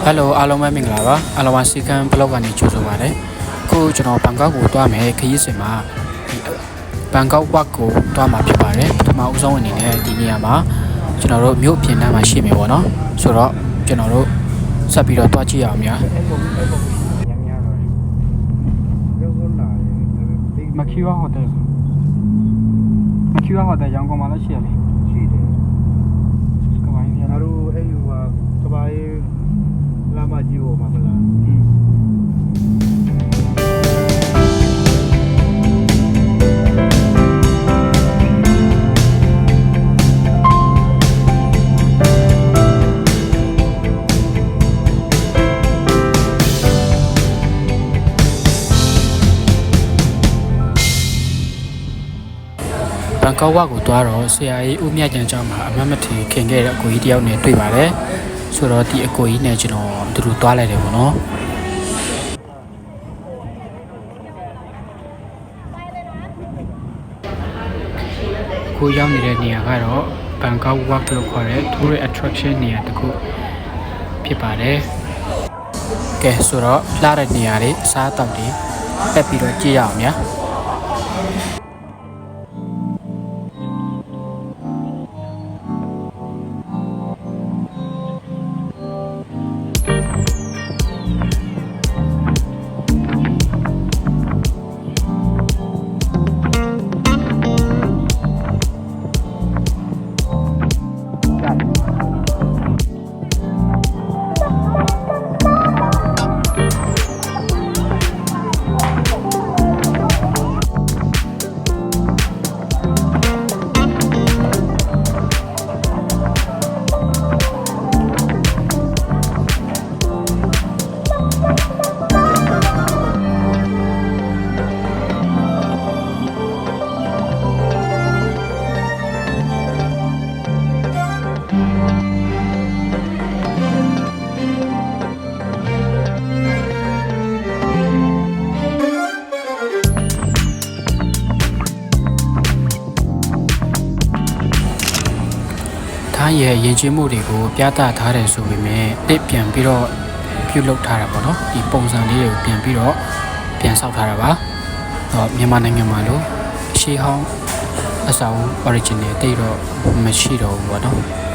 Hello အားလုံးပဲမင်္ဂလာပါအားလုံးပါစီကံဘလော့ကနေကြိုဆိုပါရစေခုကျွန်တော်ဘန်ကောက်ကိုတွားမယ်ခရီးစဉ်မှာဘန်ကောက်ဝက်ကိုတွားမှာဖြစ်ပါတယ်ပထမဦးဆုံးအနေနဲ့ဒီနေရာမှာကျွန်တော်တို့မြို့ပြင်ထဲမှာရှိမယ်ပေါ့နော်ဆိုတော့ကျွန်တော်တို့ဆက်ပြီးတော့တွားကြည့်အောင်များမခီဝါဟိုတယ်မခီဝါဟိုတယ်ရန်ကုန်မှာလည်းရှိရလေရှိတယ်ကဘာကြီးငါတို့အဲ့ယူကကဘာကြီးလာမကြီးဟိုမှာမလားဘန်ကောက်ဝက်ကိုတွားတော့ဆရာကြီးဦးမြတ်ကျန်ကျောင်းမှာအမတ်မထီခင်ခဲ့တဲ့အကိုကြီးတယောက်နဲ့တွေ့ပါတယ်ဆိုတော့ဒီအကိုကြီးနဲ့ကျွန်တော်သူတို့တွားလိုက်တယ်ပေါ့နော်ကိုရောက်နေတဲ့နေရာကတော့ဘန်ကောက်ဝက်လို့ခေါ်တဲ့ tourist attraction နေရာတစ်ခုဖြစ်ပါတယ်ကဲဆိုတော့လာတဲ့နေရာလေးအစားအသောက်တွေတက်ပြီးတော့ကြည့်ရအောင်ညာရဲ့ရင်ကျေးမှုတွေကိုပြသထားတယ်ဆိုပေမဲ့တစ်ပြန်ပြီးတော့ပြုလုပ်ထားတာပေါ့နော်ဒီပုံစံလေးတွေကိုပြန်ပြီးတော့ပြန်ဆောက်ထားတာပါတော့မြန်မာနိုင်ငံမှာလို့ရှေးဟောင်းအဆောက် original တိတ်တော့မရှိတော့ဘူးပေါ့နော်